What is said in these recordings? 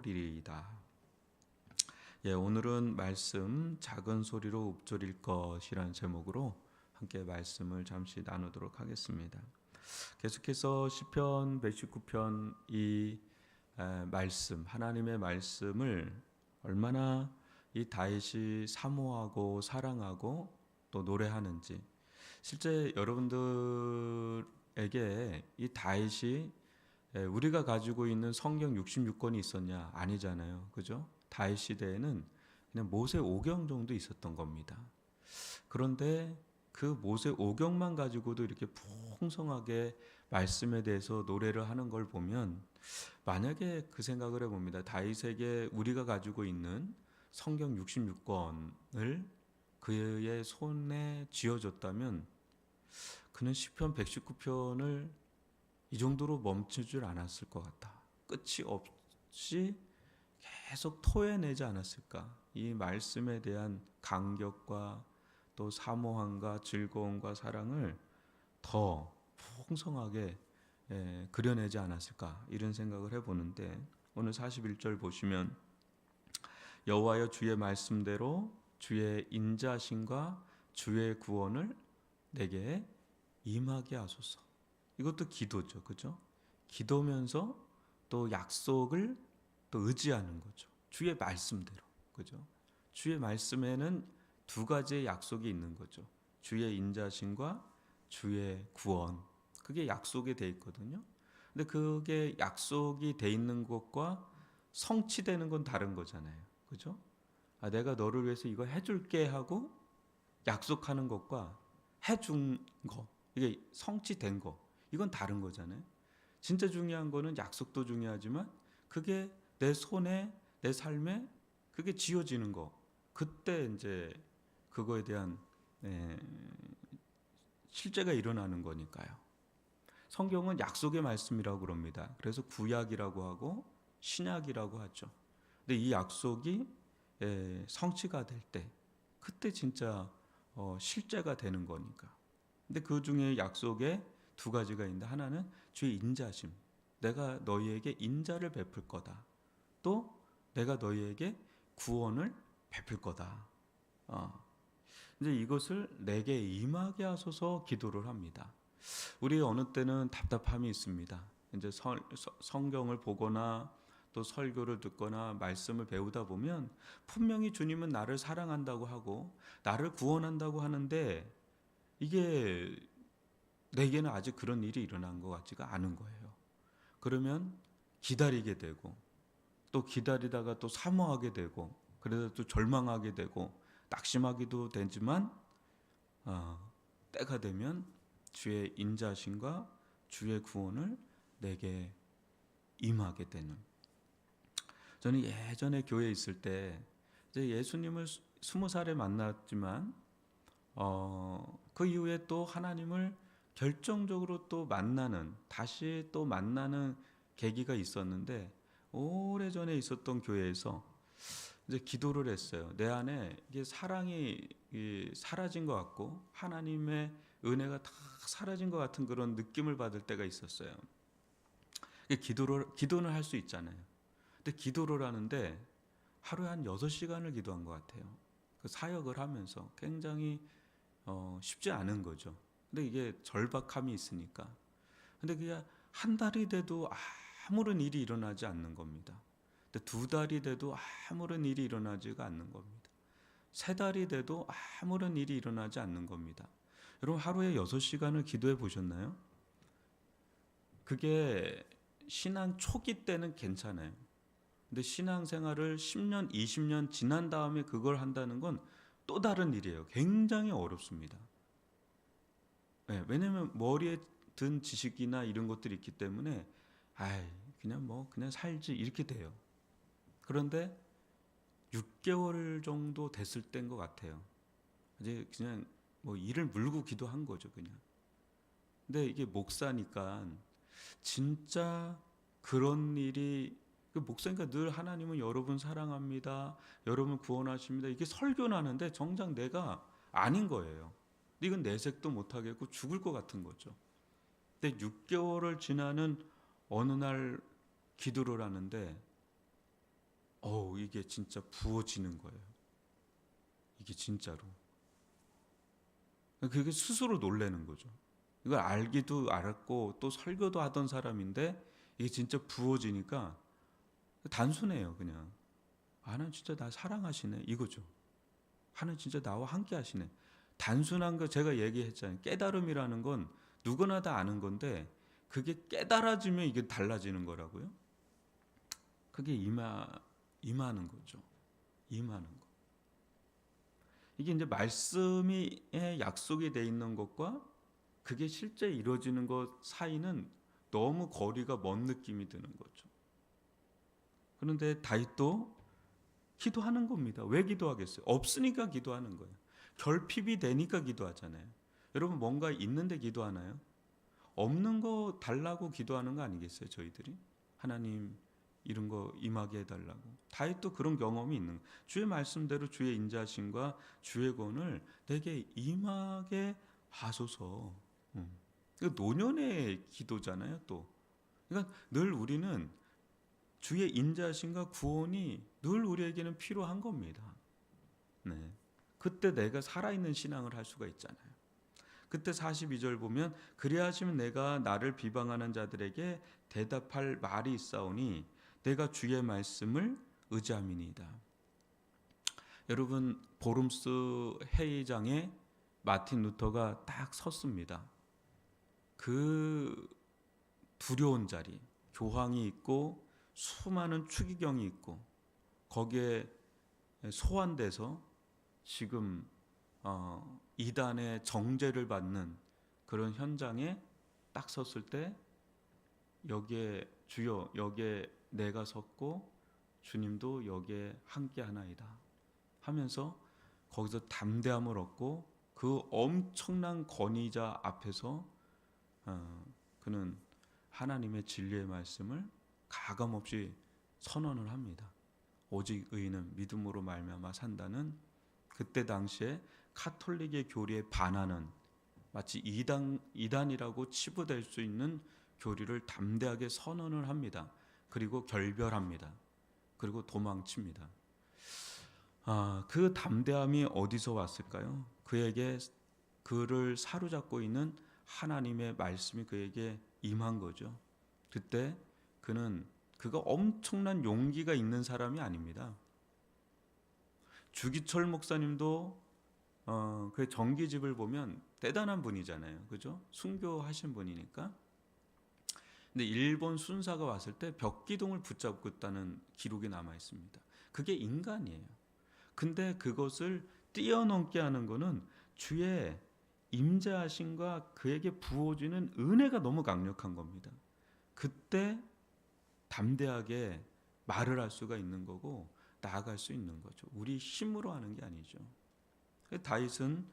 이다. 오늘은 말씀 작은 소리로 읊조릴 것이라는 제목으로 함께 말씀을 잠시 나누도록 하겠습니다. 계속해서 시편 119편 이 말씀, 하나님의 말씀을 얼마나 이 다윗이 사모하고 사랑하고 또 노래하는지, 실제 여러분들에게 이 다윗이 우리가 가지고 있는 성경 66권이 있었냐? 아니잖아요. 그죠? 다윗 시대에는 그냥 모세 오경 정도 있었던 겁니다. 그런데 그 모세 오경만 가지고도 이렇게 풍성하게 말씀에 대해서 노래를 하는 걸 보면, 만약에 그 생각을 해봅니다. 다윗에게 우리가 가지고 있는 성경 66권을 그의 손에 쥐어줬다면 그는 시편 119편을 이 정도로 멈추질 않았을 것 같다. 끝이 없이 계속 토해내지 않았을까. 이 말씀에 대한 감격과 또 사모함과 즐거움과 사랑을 더 풍성하게 그려내지 않았을까, 이런 생각을 해보는데, 오늘 41절 보시면 여호와여 주의 말씀대로 주의 인자심과 주의 구원을 내게 임하게 하소서. 이것도 기도죠. 그죠? 기도면서 또 약속을 또 의지하는 거죠. 주의 말씀대로. 그죠? 주의 말씀에는 두 가지의 약속이 있는 거죠. 주의 인자심과 주의 구원. 그게 약속이 돼 있거든요. 근데 그게 약속이 돼 있는 것과 성취되는 건 다른 거잖아요. 그죠? 내가 너를 위해서 이거 해줄게 하고 약속하는 것과 해준 거, 이게 성취된 거, 이건 다른 거잖아요. 진짜 중요한 거는 약속도 중요하지만 그게 내 손에, 내 삶에 그게 지어지는 거, 그때 이제 그거에 대한 실제가 일어나는 거니까요. 성경은 약속의 말씀이라고 그럽니다. 그래서 구약이라고 하고 신약이라고 하죠. 근데 이 약속이 성취가 될 때, 그때 진짜 실제가 되는 거니까. 근데 그 중에 약속에 두 가지가 있는데, 하나는 주의 인자심, 내가 너희에게 인자를 베풀 거다. 또 내가 너희에게 구원을 베풀 거다. 이제 이것을 내게 임하게 하소서 기도를 합니다. 우리 어느 때는 답답함이 있습니다. 이제 성경을 보거나 또 설교를 듣거나 말씀을 배우다 보면 분명히 주님은 나를 사랑한다고 하고 나를 구원한다고 하는데, 이게 내게는 아직 그런 일이 일어난 것 같지가 않은 거예요. 그러면 기다리게 되고, 또 기다리다가 또 사모하게 되고, 그래서 또 절망하게 되고 낙심하기도 되지만, 때가 되면 주의 인자심과 주의 구원을 내게 임하게 되는. 저는 예전에 교회에 있을 때 이제 예수님을 20살에 만났지만, 그 이후에 또 하나님을 결정적으로 또 만나는, 다시 또 만나는 계기가 있었는데, 오래전에 있었던 교회에서 이제 기도를 했어요. 내 안에 이게 사랑이 사라진 것 같고 하나님의 은혜가 다 사라진 것 같은 그런 느낌을 받을 때가 있었어요. 기도는 할 수 있잖아요. 근데 기도를 하는데 하루에 한 6시간을 기도한 것 같아요. 그 사역을 하면서 굉장히 쉽지 않은 거죠. 근데 이게 절박함이 있으니까. 근데 그게 한 달이 돼도 아무런 일이 일어나지 않는 겁니다. 근데 2달이 돼도 아무런 일이 일어나지가 않는 겁니다. 3달이 돼도 아무런 일이 일어나지 않는 겁니다. 여러분, 하루에 6시간을 기도해 보셨나요? 그게 신앙 초기 때는 괜찮아요. 근데 신앙생활을 10년, 20년 지난 다음에 그걸 한다는 건 또 다른 일이에요. 굉장히 어렵습니다. 왜냐하면 머리에 든 지식이나 이런 것들이 있기 때문에 그냥 살지, 이렇게 돼요. 그런데 6개월 정도 됐을 때인 것 같아요. 이제 그냥 일을 물고 기도한 거죠, 그냥. 근데 이게 목사니까 진짜 그런 일이, 목사니까 늘 하나님은 여러분 사랑합니다, 여러분 구원하십니다, 이게 설교는 하는데 정작 내가 아닌 거예요. 이건 내색도 못하겠고 죽을 것 같은 거죠. 근데 6개월을 지나는 어느 날 기도를 하는데 이게 진짜 부어지는 거예요. 이게 진짜로. 그게 스스로 놀라는 거죠. 이걸 알기도 알았고 또 설교도 하던 사람인데 이게 진짜 부어지니까 단순해요. 그냥 하나님 진짜 나 사랑하시네 이거죠. 하나님 진짜 나와 함께 하시네. 단순한 거 제가 얘기했잖아요. 깨달음이라는 건 누구나 다 아는 건데 그게 깨달아지면 이게 달라지는 거라고요. 그게 임하는 거죠. 임하는 거. 이게 이제 말씀이 약속이 돼 있는 것과 그게 실제 이루어지는 것 사이는 너무 거리가 먼 느낌이 드는 거죠. 그런데 다윗도 기도하는 겁니다. 왜 기도하겠어요? 없으니까 기도하는 거예요. 결핍이 되니까 기도하잖아요. 여러분 뭔가 있는데 기도하나요? 없는 거 달라고 기도하는 거 아니겠어요? 저희들이 하나님 이런 거 임하게 해달라고. 다윗도 그런 경험이 있는 거예요. 주의 말씀대로 주의 인자심과 주의 권을 내게 임하게 하소서. 노년의 기도잖아요. 또 그러니까 늘 우리는 주의 인자심과 구원이 늘 우리에게는 필요한 겁니다. 네. 그때 내가 살아있는 신앙을 할 수가 있잖아요. 그때 42절 보면 그리하시면 내가 나를 비방하는 자들에게 대답할 말이 있사오니 내가 주의 말씀을 의지함이니이다. 여러분 보름스 회의장에 마틴 루터가 딱 섰습니다. 그 두려운 자리, 교황이 있고 수많은 추기경이 있고 거기에 소환돼서 지금 이단의 정죄를 받는 그런 현장에 딱 섰을 때 여기에 주여 여기에 내가 섰고 주님도 여기에 함께 하나이다 하면서 거기서 담대함을 얻고 그 엄청난 권위자 앞에서 그는 하나님의 진리의 말씀을 가감없이 선언을 합니다. 오직 의인은 믿음으로 말미암아 산다는 그때 당시에 카톨릭의 교리에 반하는 마치 이단이라고 치부될 수 있는 교리를 담대하게 선언을 합니다. 그리고 결별합니다. 그리고 도망칩니다. 그 담대함이 어디서 왔을까요? 그에게 그를 사로잡고 있는 하나님의 말씀이 그에게 임한 거죠. 그때 그가 엄청난 용기가 있는 사람이 아닙니다. 주기철 목사님도 그 정기집을 보면 대단한 분이잖아요. 그죠? 순교하신 분이니까. 근데 일본 순사가 왔을 때 벽기둥을 붙잡고 있다는 기록이 남아 있습니다. 그게 인간이에요. 근데 그것을 뛰어넘게 하는 거는 주의 임재하심과 그에게 부어지는 은혜가 너무 강력한 겁니다. 그때 담대하게 말을 할 수가 있는 거고 나아갈 수 있는 거죠. 우리 힘으로 하는 게 아니죠. 다윗은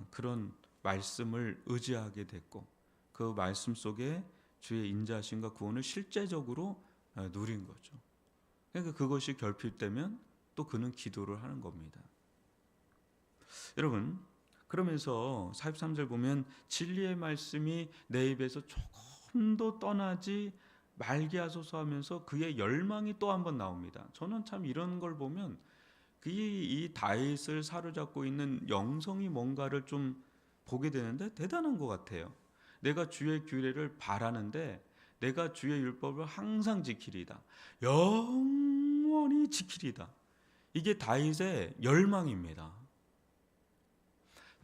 그런 말씀을 의지하게 됐고 그 말씀 속에 주의 인자심과 구원을 실제적으로 누린 거죠. 그러니까 그것이 결핍되면 또 그는 기도를 하는 겁니다. 여러분 그러면서 43절 보면 진리의 말씀이 내 입에서 조금도 떠나지 말게 하소서 하면서 그의 열망이 또 한 번 나옵니다. 저는 참 이런 걸 보면 이 다윗을 사로잡고 있는 영성이 뭔가를 좀 보게 되는데 대단한 것 같아요. 내가 주의 규례를 바라는데 내가 주의 율법을 항상 지키리다. 영원히 지키리다. 이게 다윗의 열망입니다.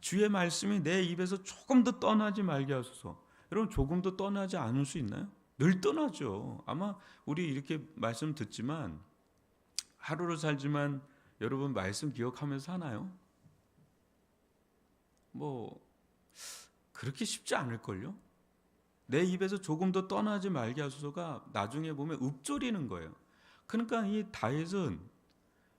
주의 말씀이 내 입에서 조금도 떠나지 말게 하소서. 여러분 조금도 떠나지 않을 수 있나요? 늘 떠나죠. 아마 우리 이렇게 말씀 듣지만 하루를 살지만 여러분 말씀 기억하면서 사나요? 그렇게 쉽지 않을걸요? 내 입에서 조금도 떠나지 말게 하소서가 나중에 보면 읊조리는 거예요. 그러니까 이 다윗은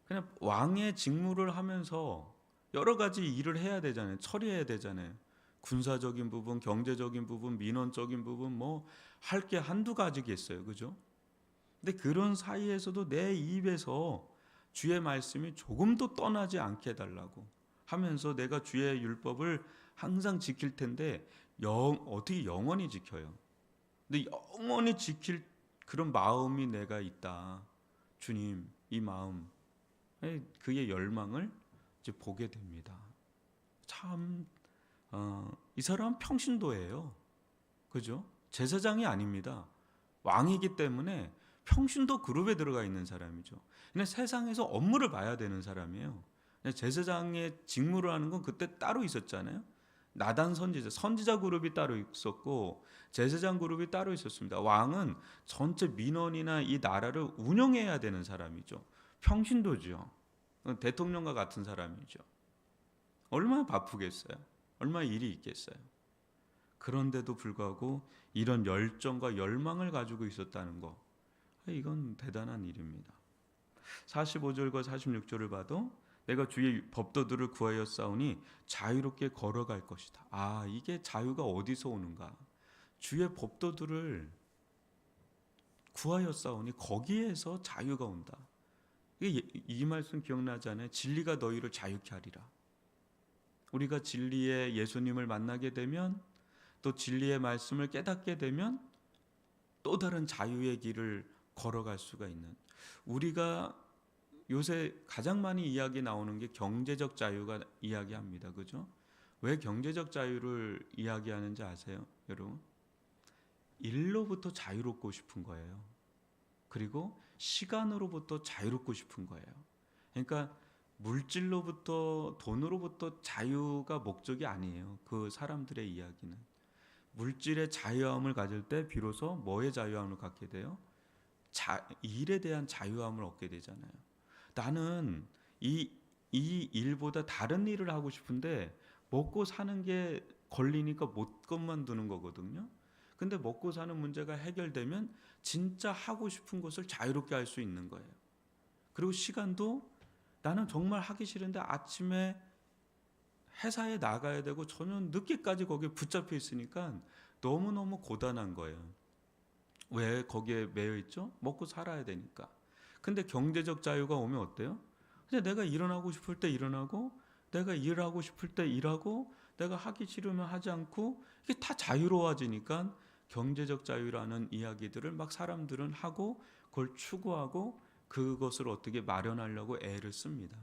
그냥 왕의 직무를 하면서 여러 가지 일을 해야 되잖아요. 처리해야 되잖아요. 군사적인 부분, 경제적인 부분, 민원적인 부분 할 게 한두 가지겠어요. 그죠? 근데 그런 사이에서도 내 입에서 주의 말씀이 조금도 떠나지 않게 해달라고 하면서 내가 주의 율법을 항상 지킬 텐데 어떻게 영원히 지켜요? 근데 영원히 지킬 그런 마음이 내가 있다. 주님 이 마음, 그의 열망을 이제 보게 됩니다. 참 이 사람은 평신도예요. 그죠? 제사장이 아닙니다. 왕이기 때문에 평신도 그룹에 들어가 있는 사람이죠. 근데 세상에서 업무를 봐야 되는 사람이에요. 제사장의 직무를 하는 건 그때 따로 있었잖아요. 나단 선지자 그룹이 따로 있었고 제사장 그룹이 따로 있었습니다. 왕은 전체 민원이나 이 나라를 운영해야 되는 사람이죠. 평신도죠. 대통령과 같은 사람이죠. 얼마나 바쁘겠어요. 얼마나 일이 있겠어요. 그런데도 불구하고 이런 열정과 열망을 가지고 있었다는 거, 이건 대단한 일입니다. 45절과 46절을 봐도 내가 주의 법도들을 구하여 싸우니 자유롭게 걸어갈 것이다. 이게 자유가 어디서 오는가? 주의 법도들을 구하여 싸우니 거기에서 자유가 온다. 이 말씀 기억나잖아요. 진리가 너희를 자유케 하리라. 우리가 진리의 예수님을 만나게 되면, 또 진리의 말씀을 깨닫게 되면 또 다른 자유의 길을 걸어갈 수가 있는, 우리가 요새 가장 많이 이야기 나오는 게 경제적 자유가 이야기합니다. 그죠? 왜 경제적 자유를 이야기하는지 아세요? 여러분, 일로부터 자유롭고 싶은 거예요. 그리고 시간으로부터 자유롭고 싶은 거예요. 그러니까 물질로부터, 돈으로부터 자유가 목적이 아니에요. 그 사람들의 이야기는 물질의 자유함을 가질 때 비로소 뭐의 자유함을 갖게 돼요? 일에 대한 자유함을 얻게 되잖아요. 나는 이 일보다 다른 일을 하고 싶은데 먹고 사는 게 걸리니까 못 그만두는 거거든요. 근데 먹고 사는 문제가 해결되면 진짜 하고 싶은 것을 자유롭게 할 수 있는 거예요. 그리고 시간도, 나는 정말 하기 싫은데 아침에 회사에 나가야 되고 저녁 늦게까지 거기에 붙잡혀 있으니까 너무너무 고단한 거예요. 왜 거기에 매여 있죠? 먹고 살아야 되니까. 근데 경제적 자유가 오면 어때요? 그냥 내가 일어나고 싶을 때 일어나고, 내가 일하고 싶을 때 일하고, 내가 하기 싫으면 하지 않고, 이게 다 자유로워지니까 경제적 자유라는 이야기들을 막 사람들은 하고, 그걸 추구하고, 그것을 어떻게 마련하려고 애를 씁니다.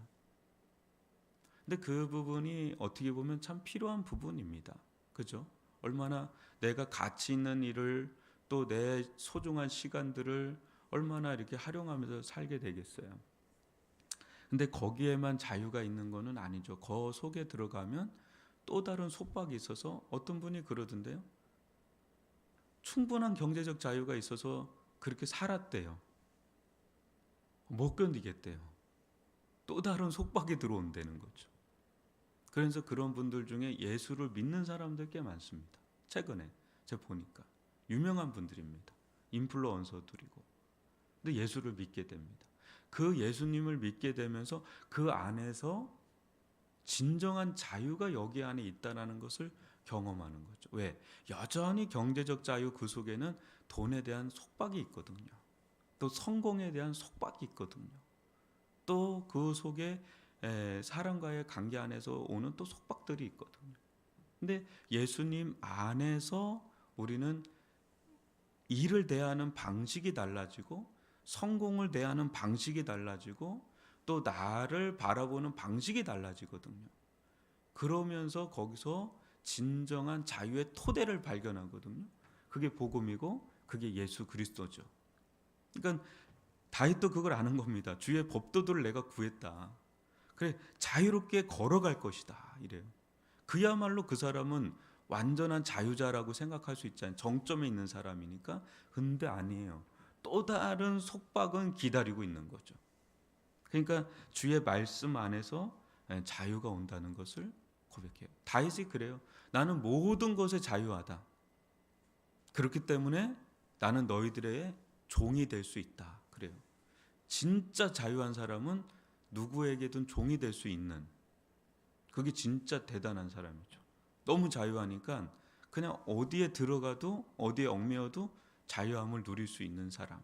근데 그 부분이 어떻게 보면 참 필요한 부분입니다. 그죠? 얼마나 내가 가치 있는 일을, 또 내 소중한 시간들을 얼마나 이렇게 활용하면서 살게 되겠어요. 근데 거기에만 자유가 있는 거는 아니죠. 그 속에 들어가면 또 다른 속박이 있어서, 어떤 분이 그러던데요. 충분한 경제적 자유가 있어서 그렇게 살았대요. 못 견디겠대요. 또 다른 속박이 들어온다는 거죠. 그래서 그런 분들 중에 예수를 믿는 사람들 꽤 많습니다. 최근에 제가 보니까 유명한 분들입니다. 인플루언서들이고. 근데 예수를 믿게 됩니다. 그 예수님을 믿게 되면서 그 안에서 진정한 자유가 여기 안에 있다는 것을 경험하는 거죠. 왜? 여전히 경제적 자유 그 속에는 돈에 대한 속박이 있거든요. 또 성공에 대한 속박이 있거든요. 또 그 속에 사람과의 관계 안에서 오는 또 속박들이 있거든요. 근데 예수님 안에서 우리는 일을 대하는 방식이 달라지고, 성공을 대하는 방식이 달라지고, 또 나를 바라보는 방식이 달라지거든요. 그러면서 거기서 진정한 자유의 토대를 발견하거든요. 그게 복음이고 그게 예수 그리스도죠. 그러니까 다윗도 그걸 아는 겁니다. 주의 법도들을 내가 구했다. 그래, 자유롭게 걸어갈 것이다. 이래요. 그야말로 그 사람은 완전한 자유자라고 생각할 수 있잖아요. 정점에 있는 사람이니까. 근데 아니에요. 또 다른 속박은 기다리고 있는 거죠. 그러니까 주의 말씀 안에서 자유가 온다는 것을 고백해요. 다윗이 그래요. 나는 모든 것에 자유하다. 그렇기 때문에 나는 너희들의 종이 될 수 있다. 그래요. 진짜 자유한 사람은 누구에게든 종이 될 수 있는, 그게 진짜 대단한 사람이죠. 너무 자유하니까 그냥 어디에 들어가도, 어디에 얽매여도 자유함을 누릴 수 있는 사람.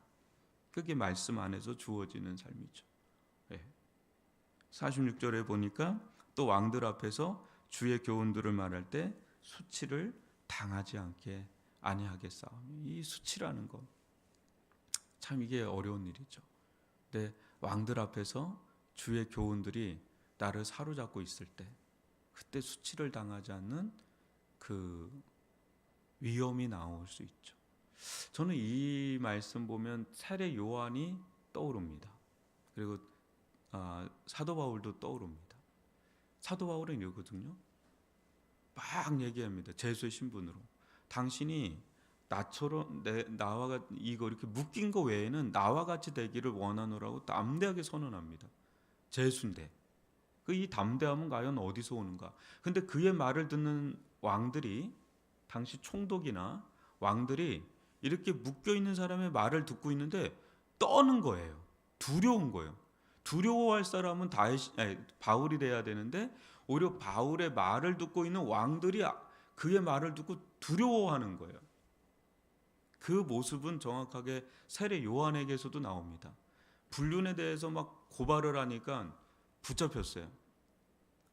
그게 말씀 안에서 주어지는 삶이죠. 46절에 보니까 또 왕들 앞에서 주의 교훈들을 말할 때 수치를 당하지 않게 아니하겠사오니, 이 수치라는 것, 참 이게 어려운 일이죠. 근데 왕들 앞에서 주의 교훈들이 나를 사로잡고 있을 때, 그때 수치를 당하지 않는 그 위험이 나올 수 있죠. 저는 이 말씀 보면 세례 요한이 떠오릅니다. 그리고 사도 바울도 떠오릅니다. 사도 바울은 이거거든요. 막 얘기합니다. 제수의 신분으로. 당신이 나처럼 나와 이거 이렇게 묶인 거 외에는 나와 같이 되기를 원하노라고 담대하게 선언합니다. 제수인데 그 이 담대함은 과연 어디서 오는가? 근데 그의 말을 듣는 왕들이, 당시 총독이나 왕들이 이렇게 묶여 있는 사람의 말을 듣고 있는데 떠는 거예요. 두려운 거예요. 두려워할 사람은 바울이 돼야 되는데 오히려 바울의 말을 듣고 있는 왕들이 그의 말을 듣고 두려워하는 거예요. 그 모습은 정확하게 세례 요한에게서도 나옵니다. 불륜에 대해서 막 고발을 하니까 붙잡혔어요.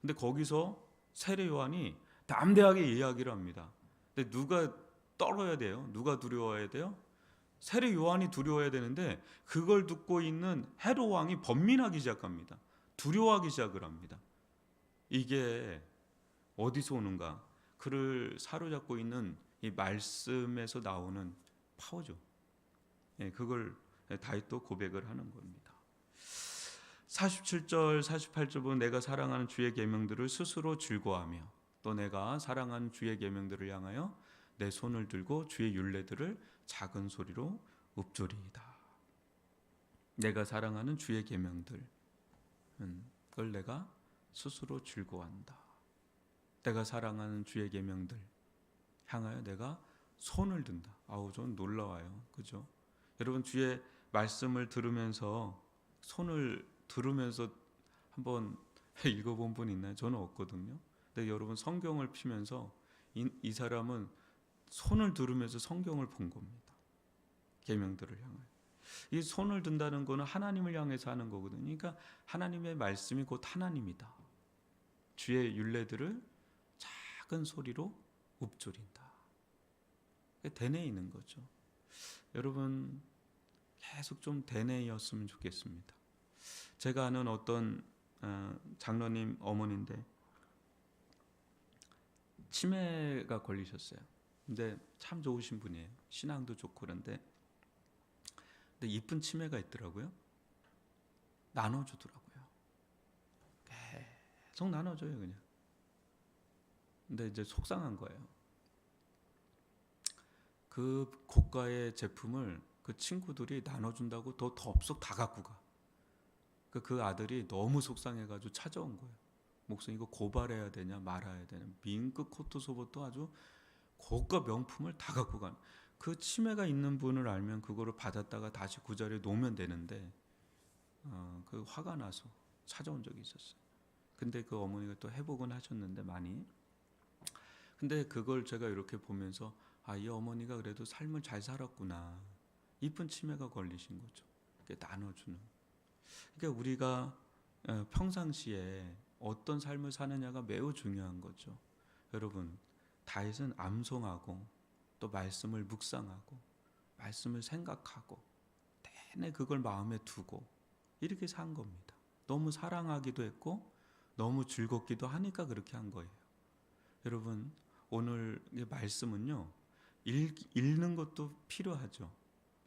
근데 거기서 세례 요한이 담대하게 이야기를 합니다. 근데 누가 떨어야 돼요? 누가 두려워해야 돼요? 세례 요한이 두려워해야 되는데 그걸 듣고 있는 헤롯 왕이 번민하기 시작합니다. 두려워하기 시작을 합니다. 이게 어디서 오는가? 그를 사로잡고 있는 이 말씀에서 나오는 파워죠. 그걸 다윗도 고백을 하는 겁니다. 47절, 48절 보면 내가 사랑하는 주의 계명들을 스스로 즐거워하며 또 내가 사랑하는 주의 계명들을 향하여 내 손을 들고 주의 율례들을 작은 소리로 읊조리이다. 내가 사랑하는 주의 계명들, 그걸 내가 스스로 즐거워한다. 내가 사랑하는 주의 계명들 향하여 내가 손을 든다. 아우, 전 놀라워요. 그죠? 여러분, 주의 말씀을 들으면서 손을 들으면서 한번 읽어본 분 있나요? 저는 없거든요. 근데 여러분, 성경을 피면서 이 사람은 손을 들으면서 성경을 본 겁니다. 계명들을 향하여. 이 손을 든다는 거는 하나님을 향해서 하는 거거든요. 그러니까 하나님의 말씀이 곧 하나님이다. 주의 율례들을 작은 소리로 읊조린다. 대내에 있는 거죠. 여러분, 계속 좀 대내였으면 좋겠습니다. 제가 아는 어떤 장로님 어머니인데 치매가 걸리셨어요. 근데 참 좋으신 분이에요. 신앙도 좋고 그런데 이쁜 치매가 있더라고요. 나눠주더라고요. 계속 나눠줘요, 그냥. 근데 이제 속상한 거예요. 그 고가의 제품을 그 친구들이 나눠준다고 더 덥석 다 갖고 가. 그 아들이 너무 속상해가지고 찾아온 거예요. 목사님, 이거 고발해야 되냐 말아야 되냐. 민크 코트 속옷도 아주 고가 명품을 다 갖고 간. 그 치매가 있는 분을 알면 그거를 받았다가 다시 그 자리에 놓으면 되는데 그 화가 나서 찾아온 적이 있었어요. 근데 그 어머니가 또 회복은 하셨는데 많이. 근데 그걸 제가 이렇게 보면서 이 어머니가 그래도 삶을 잘 살았구나. 이쁜 치매가 걸리신 거죠. 나눠주는. 그러니까 우리가 평상시에 어떤 삶을 사느냐가 매우 중요한 거죠. 여러분, 다윗은 암송하고 또 말씀을 묵상하고 말씀을 생각하고 내내 그걸 마음에 두고 이렇게 산 겁니다. 너무 사랑하기도 했고 너무 즐겁기도 하니까 그렇게 한 거예요. 여러분, 오늘 말씀은요, 읽는 것도 필요하죠.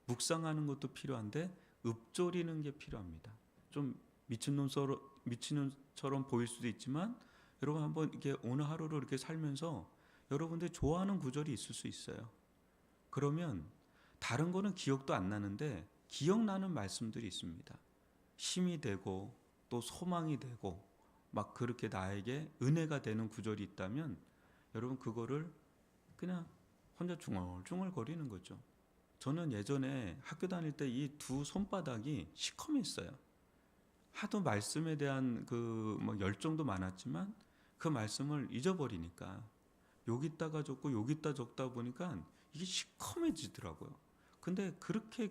묵상하는 것도 필요한데 읊조리는 게 필요합니다. 좀 미친놈처럼 보일 수도 있지만 여러분 한번 이렇게 오늘 하루를 이렇게 살면서 여러분들이 좋아하는 구절이 있을 수 있어요. 그러면 다른 거는 기억도 안 나는데 기억나는 말씀들이 있습니다. 힘이 되고 또 소망이 되고 막 그렇게 나에게 은혜가 되는 구절이 있다면 여러분 그거를 그냥 혼자 중얼중얼 거리는 거죠. 저는 예전에 학교 다닐 때 이 두 손바닥이 시커맸어요. 하도 말씀에 대한 그 열정도 많았지만 그 말씀을 잊어버리니까 여기다가 적고 여기다 적다 보니까 이게 시커매지더라고요. 근데 그렇게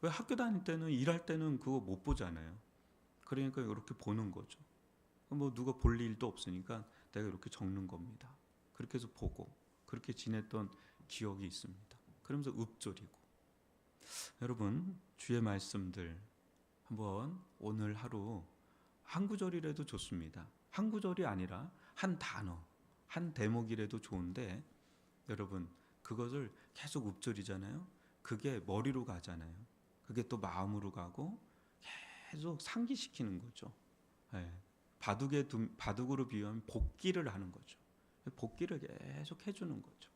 왜 학교 다닐 때는 일할 때는 그거 못 보잖아요. 그러니까 이렇게 보는 거죠. 누가 볼 일도 없으니까 내가 이렇게 적는 겁니다. 그렇게 해서 보고 그렇게 지냈던 기억이 있습니다. 그러면서 읊조리고. 여러분, 주의 말씀들 한번 오늘 하루 한 구절이라도 좋습니다. 한 구절이 아니라 한 단어, 한 대목이라도 좋은데 여러분 그것을 계속 읊조리잖아요. 그게 머리로 가잖아요. 그게 또 마음으로 가고 계속 상기시키는 거죠. 예. 바둑으로 비유하면 복기를 하는 거죠. 복기를 계속 해주는 거죠.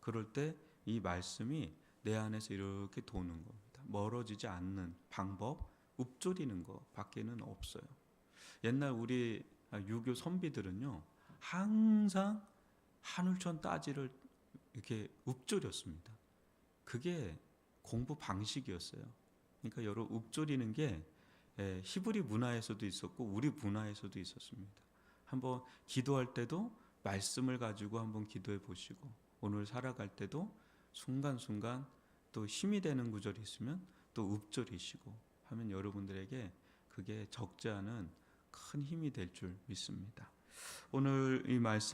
그럴 때 이 말씀이 내 안에서 이렇게 도는 겁니다. 멀어지지 않는 방법, 읊조리는 것 밖에는 없어요. 옛날 우리 유교 선비들은요, 항상 한울천 따지를 이렇게 읊조렸습니다. 그게 공부 방식이었어요. 그러니까 여러 읊조리는 게 히브리 문화에서도 있었고 우리 문화에서도 있었습니다. 한번 기도할 때도 말씀을 가지고 한번 기도해 보시고 오늘 살아갈 때도 순간순간 또 힘이 되는 구절이 있으면 또 읊조리시고 하면 여러분들에게 그게 적지 않은 큰 힘이 될 줄 믿습니다. 오늘 이 말씀